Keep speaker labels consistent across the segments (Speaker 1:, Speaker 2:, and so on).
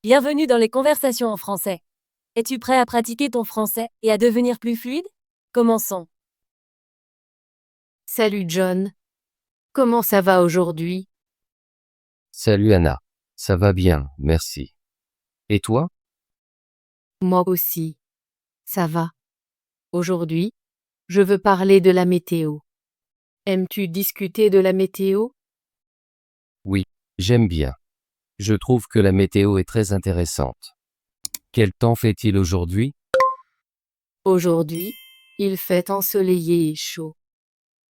Speaker 1: Bienvenue dans les conversations en français. Es-tu prêt à pratiquer ton français et à devenir plus fluide? Commençons.
Speaker 2: Salut John. Comment ça va aujourd'hui?
Speaker 3: Salut Anna. Ça va bien, merci. Et toi?
Speaker 2: Moi aussi. Ça va. Aujourd'hui, je veux parler de la météo. Aimes-tu discuter de la météo?
Speaker 3: Oui, j'aime bien. Je trouve que la météo est très intéressante. Quel temps fait-il aujourd'hui?
Speaker 2: Aujourd'hui, il fait ensoleillé et chaud.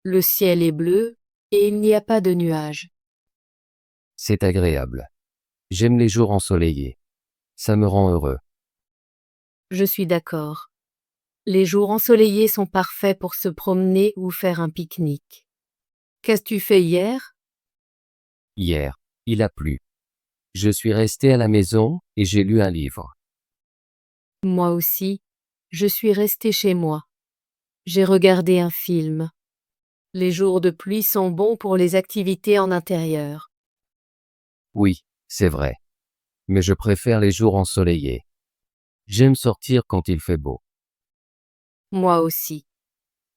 Speaker 2: Le ciel est bleu et il n'y a pas de nuages.
Speaker 3: C'est agréable. J'aime les jours ensoleillés. Ça me rend heureux.
Speaker 2: Je suis d'accord. Les jours ensoleillés sont parfaits pour se promener ou faire un pique-nique. Qu'as-tu fait hier?
Speaker 3: Hier, il a plu. Je suis resté à la maison et j'ai lu un livre.
Speaker 2: Moi aussi. Je suis restée chez moi. J'ai regardé un film. Les jours de pluie sont bons pour les activités en intérieur.
Speaker 3: Oui, c'est vrai. Mais je préfère les jours ensoleillés. J'aime sortir quand il fait beau.
Speaker 2: Moi aussi.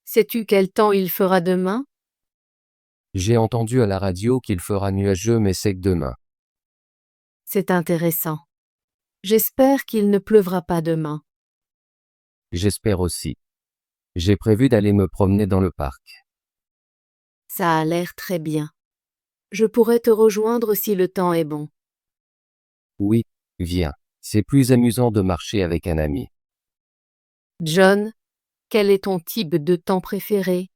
Speaker 2: Sais-tu quel temps il fera demain?
Speaker 3: J'ai entendu à la radio qu'il fera nuageux mais sec demain.
Speaker 2: C'est intéressant. J'espère qu'il ne pleuvra pas demain.
Speaker 3: J'espère aussi. J'ai prévu d'aller me promener dans le parc.
Speaker 2: Ça a l'air très bien. Je pourrais te rejoindre si le temps est bon.
Speaker 3: Oui, viens. C'est plus amusant de marcher avec un ami.
Speaker 2: John, quel est ton type de temps préféré?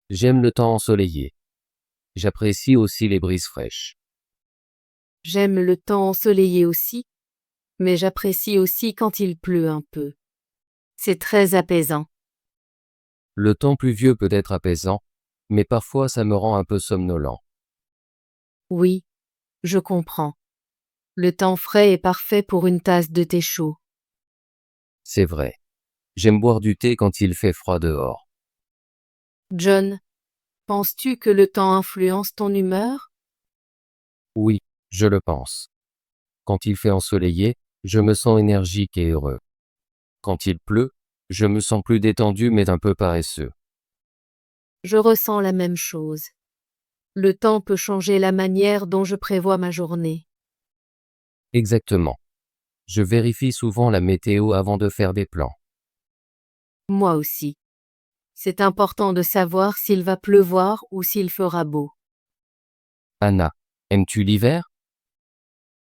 Speaker 3: J'aime le temps ensoleillé. J'apprécie aussi les brises fraîches.
Speaker 2: J'aime le temps ensoleillé aussi, mais j'apprécie aussi quand il pleut un peu. C'est très apaisant.
Speaker 3: Le temps pluvieux peut être apaisant, mais parfois ça me rend un peu somnolent.
Speaker 2: Oui, je comprends. Le temps frais est parfait pour une tasse de thé chaud.
Speaker 3: C'est vrai. J'aime boire du thé quand il fait froid dehors.
Speaker 2: John, penses-tu que le temps influence ton humeur?
Speaker 3: Oui, je le pense. Quand il fait ensoleillé, je me sens énergique et heureux. Quand il pleut, je me sens plus détendu mais un peu paresseux.
Speaker 2: Je ressens la même chose. Le temps peut changer la manière dont je prévois ma journée.
Speaker 3: Exactement. Je vérifie souvent la météo avant de faire des plans.
Speaker 2: Moi aussi. C'est important de savoir s'il va pleuvoir ou s'il fera beau.
Speaker 3: Anna, aimes-tu l'hiver?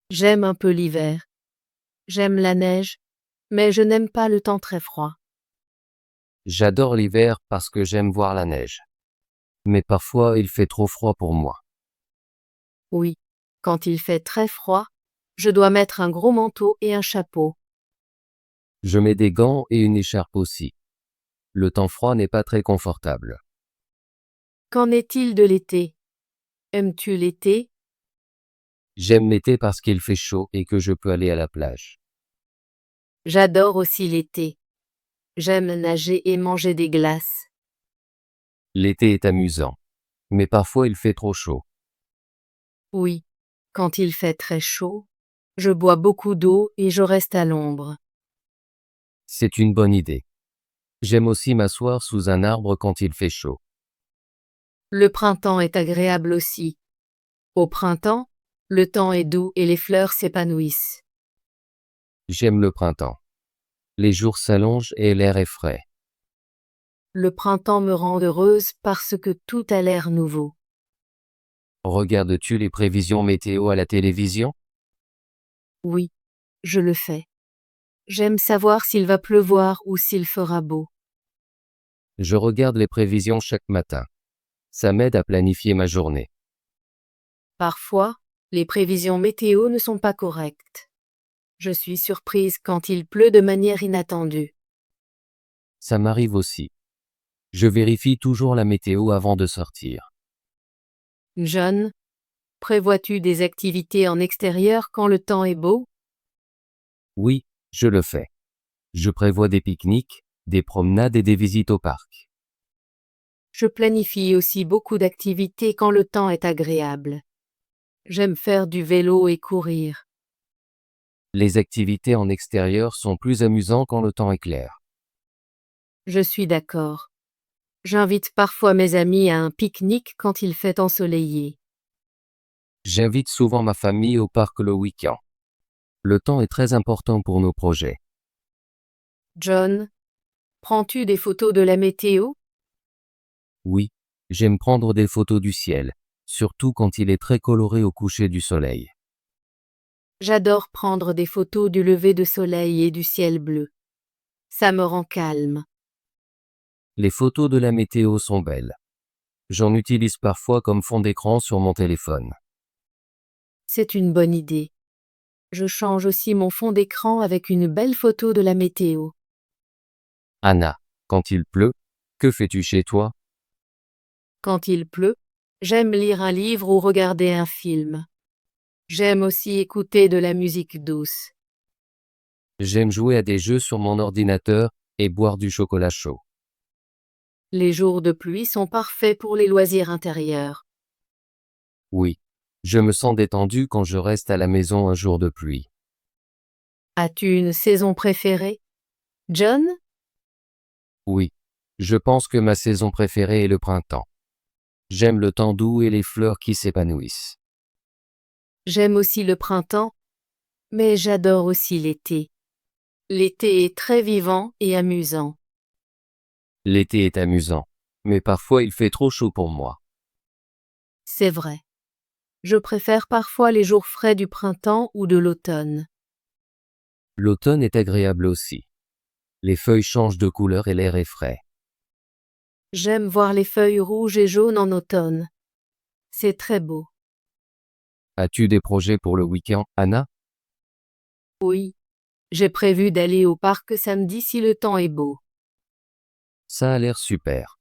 Speaker 2: J'aime un peu l'hiver. J'aime la neige, mais je n'aime pas le temps très froid.
Speaker 3: J'adore l'hiver parce que j'aime voir la neige. Mais parfois il fait trop froid pour moi.
Speaker 2: Oui, quand il fait très froid, je dois mettre un gros manteau et un chapeau.
Speaker 3: Je mets des gants et une écharpe aussi. Le temps froid n'est pas très confortable.
Speaker 2: Qu'en est-il de l'été? Aimes-tu l'été?
Speaker 3: J'aime l'été parce qu'il fait chaud et que je peux aller à la plage.
Speaker 2: J'adore aussi l'été. J'aime nager et manger des glaces.
Speaker 3: L'été est amusant. Mais parfois il fait trop chaud.
Speaker 2: Oui, quand il fait très chaud, je bois beaucoup d'eau et je reste à l'ombre.
Speaker 3: C'est une bonne idée. J'aime aussi m'asseoir sous un arbre quand il fait chaud.
Speaker 2: Le printemps est agréable aussi. Au printemps, le temps est doux et les fleurs s'épanouissent.
Speaker 3: J'aime le printemps. Les jours s'allongent et l'air est frais.
Speaker 2: Le printemps me rend heureuse parce que tout a l'air nouveau.
Speaker 3: Regardes-tu les prévisions météo à la télévision?
Speaker 2: Oui, je le fais. J'aime savoir s'il va pleuvoir ou s'il fera beau.
Speaker 3: Je regarde les prévisions chaque matin. Ça m'aide à planifier ma journée.
Speaker 2: Parfois, les prévisions météo ne sont pas correctes. Je suis surprise quand il pleut de manière inattendue.
Speaker 3: Ça m'arrive aussi. Je vérifie toujours la météo avant de sortir.
Speaker 2: John, prévois-tu des activités en extérieur quand le temps est beau?
Speaker 3: Oui, je le fais. Je prévois des pique-niques, des promenades et des visites au parc.
Speaker 2: Je planifie aussi beaucoup d'activités quand le temps est agréable. J'aime faire du vélo et courir.
Speaker 3: Les activités en extérieur sont plus amusantes quand le temps est clair.
Speaker 2: Je suis d'accord. J'invite parfois mes amis à un pique-nique quand il fait ensoleillé.
Speaker 3: J'invite souvent ma famille au parc le week-end. Le temps est très important pour nos projets.
Speaker 2: John, prends-tu des photos de la météo?
Speaker 3: Oui, j'aime prendre des photos du ciel, surtout quand il est très coloré au coucher du soleil.
Speaker 2: J'adore prendre des photos du lever de soleil et du ciel bleu. Ça me rend calme.
Speaker 3: Les photos de la météo sont belles. J'en utilise parfois comme fond d'écran sur mon téléphone.
Speaker 2: C'est une bonne idée. Je change aussi mon fond d'écran avec une belle photo de la météo.
Speaker 3: Anna, quand il pleut, que fais-tu chez toi?
Speaker 2: Quand il pleut, j'aime lire un livre ou regarder un film. J'aime aussi écouter de la musique douce.
Speaker 3: J'aime jouer à des jeux sur mon ordinateur et boire du chocolat chaud.
Speaker 2: Les jours de pluie sont parfaits pour les loisirs intérieurs.
Speaker 3: Oui, je me sens détendu quand je reste à la maison un jour de pluie.
Speaker 2: As-tu une saison préférée, John?
Speaker 3: Oui, je pense que ma saison préférée est le printemps. J'aime le temps doux et les fleurs qui s'épanouissent.
Speaker 2: J'aime aussi le printemps, mais j'adore aussi l'été. L'été est très vivant et amusant.
Speaker 3: L'été est amusant, mais parfois il fait trop chaud pour moi.
Speaker 2: C'est vrai. Je préfère parfois les jours frais du printemps ou de l'automne.
Speaker 3: L'automne est agréable aussi. Les feuilles changent de couleur et l'air est frais.
Speaker 2: J'aime voir les feuilles rouges et jaunes en automne. C'est très beau.
Speaker 3: As-tu des projets pour le week-end, Anna?
Speaker 2: Oui. J'ai prévu d'aller au parc samedi si le temps est beau.
Speaker 3: Ça a l'air super.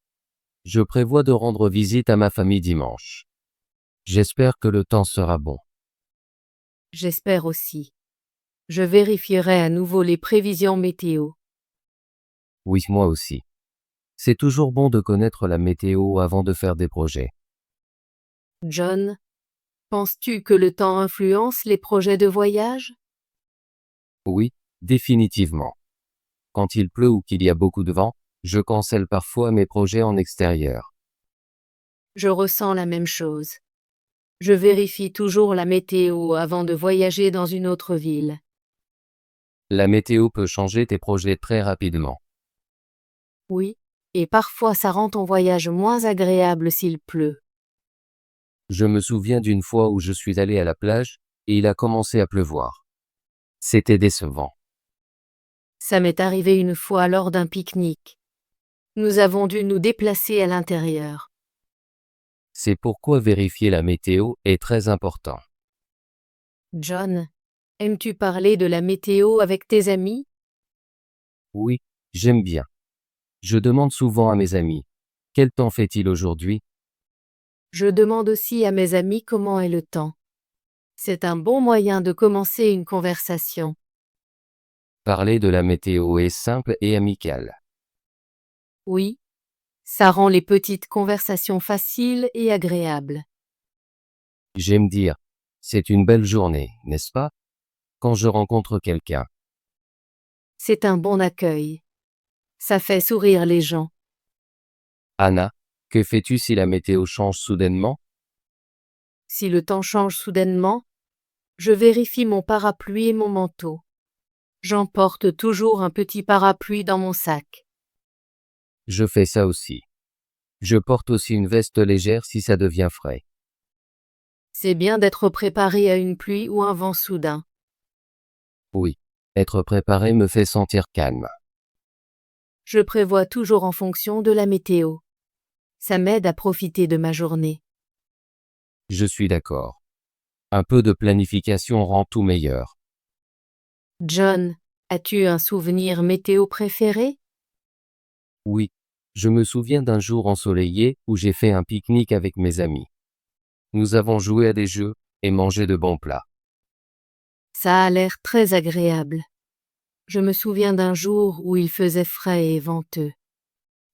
Speaker 3: Je prévois de rendre visite à ma famille dimanche. J'espère que le temps sera bon.
Speaker 2: J'espère aussi. Je vérifierai à nouveau les prévisions météo.
Speaker 3: Oui, moi aussi. C'est toujours bon de connaître la météo avant de faire des projets.
Speaker 2: John, penses-tu que le temps influence les projets de voyage?
Speaker 3: Oui, définitivement. Quand il pleut ou qu'il y a beaucoup de vent, je cancelle parfois mes projets en extérieur.
Speaker 2: Je ressens la même chose. Je vérifie toujours la météo avant de voyager dans une autre ville.
Speaker 3: La météo peut changer tes projets très rapidement.
Speaker 2: Oui, et parfois ça rend ton voyage moins agréable s'il pleut.
Speaker 3: Je me souviens d'une fois où je suis allé à la plage, et il a commencé à pleuvoir. C'était décevant.
Speaker 2: Ça m'est arrivé une fois lors d'un pique-nique. Nous avons dû nous déplacer à l'intérieur.
Speaker 3: C'est pourquoi vérifier la météo est très important.
Speaker 2: John, aimes-tu parler de la météo avec tes amis?
Speaker 3: Oui, j'aime bien. Je demande souvent à mes amis, quel temps fait-il aujourd'hui?
Speaker 2: Je demande aussi à mes amis comment est le temps. C'est un bon moyen de commencer une conversation.
Speaker 3: Parler de la météo est simple et amical.
Speaker 2: Oui, ça rend les petites conversations faciles et agréables.
Speaker 3: J'aime dire, c'est une belle journée, n'est-ce pas? Quand je rencontre quelqu'un.
Speaker 2: C'est un bon accueil. Ça fait sourire les gens.
Speaker 3: Anna, que fais-tu si la météo change soudainement?
Speaker 2: Si le temps change soudainement, je vérifie mon parapluie et mon manteau. J'emporte toujours un petit parapluie dans mon sac.
Speaker 3: Je fais ça aussi. Je porte aussi une veste légère si ça devient frais.
Speaker 2: C'est bien d'être préparé à une pluie ou un vent soudain.
Speaker 3: Oui, être préparé me fait sentir calme.
Speaker 2: Je prévois toujours en fonction de la météo. Ça m'aide à profiter de ma journée.
Speaker 3: Je suis d'accord. Un peu de planification rend tout meilleur.
Speaker 2: John, as-tu un souvenir météo préféré?
Speaker 3: Oui, je me souviens d'un jour ensoleillé où j'ai fait un pique-nique avec mes amis. Nous avons joué à des jeux et mangé de bons plats.
Speaker 2: Ça a l'air très agréable. Je me souviens d'un jour où il faisait frais et venteux.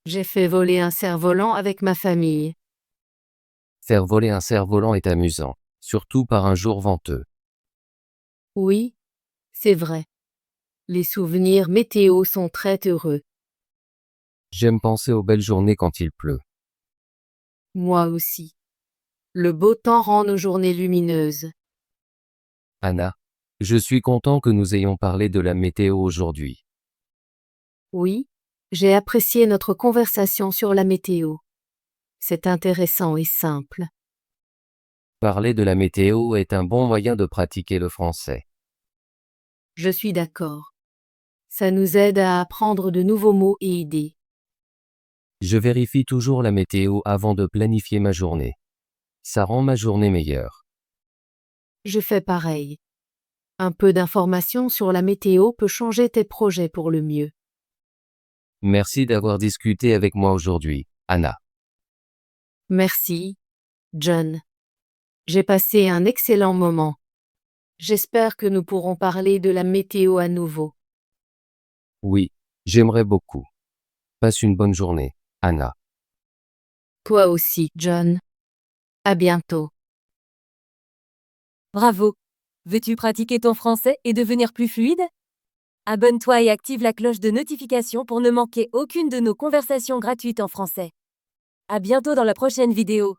Speaker 2: J'ai fait voler un cerf-volant avec ma famille.
Speaker 3: Faire voler un cerf-volant est amusant, surtout par un jour venteux.
Speaker 2: Oui, C'est vrai. Les souvenirs météo sont très heureux.
Speaker 3: J'aime penser aux belles journées quand il pleut.
Speaker 2: Moi aussi. Le beau temps rend nos journées lumineuses.
Speaker 3: Anna, je suis content que nous ayons parlé de la météo aujourd'hui.
Speaker 2: Oui, j'ai apprécié notre conversation sur la météo. C'est intéressant et simple.
Speaker 3: Parler de la météo est un bon moyen de pratiquer le français.
Speaker 2: Je suis d'accord. Ça nous aide à apprendre de nouveaux mots et idées.
Speaker 3: Je vérifie toujours la météo avant de planifier ma journée. Ça rend ma journée meilleure.
Speaker 2: Je fais pareil. Un peu d'information sur la météo peut changer tes projets pour le mieux.
Speaker 3: Merci d'avoir discuté avec moi aujourd'hui, Anna.
Speaker 2: Merci, John. J'ai passé un excellent moment. J'espère que nous pourrons parler de la météo à nouveau.
Speaker 3: Oui, j'aimerais beaucoup. Passe une bonne journée, Anna.
Speaker 2: Toi aussi, John. À bientôt.
Speaker 1: Bravo. Veux-tu pratiquer ton français et devenir plus fluide? Abonne-toi et active la cloche de notification pour ne manquer aucune de nos conversations gratuites en français. À bientôt dans la prochaine vidéo.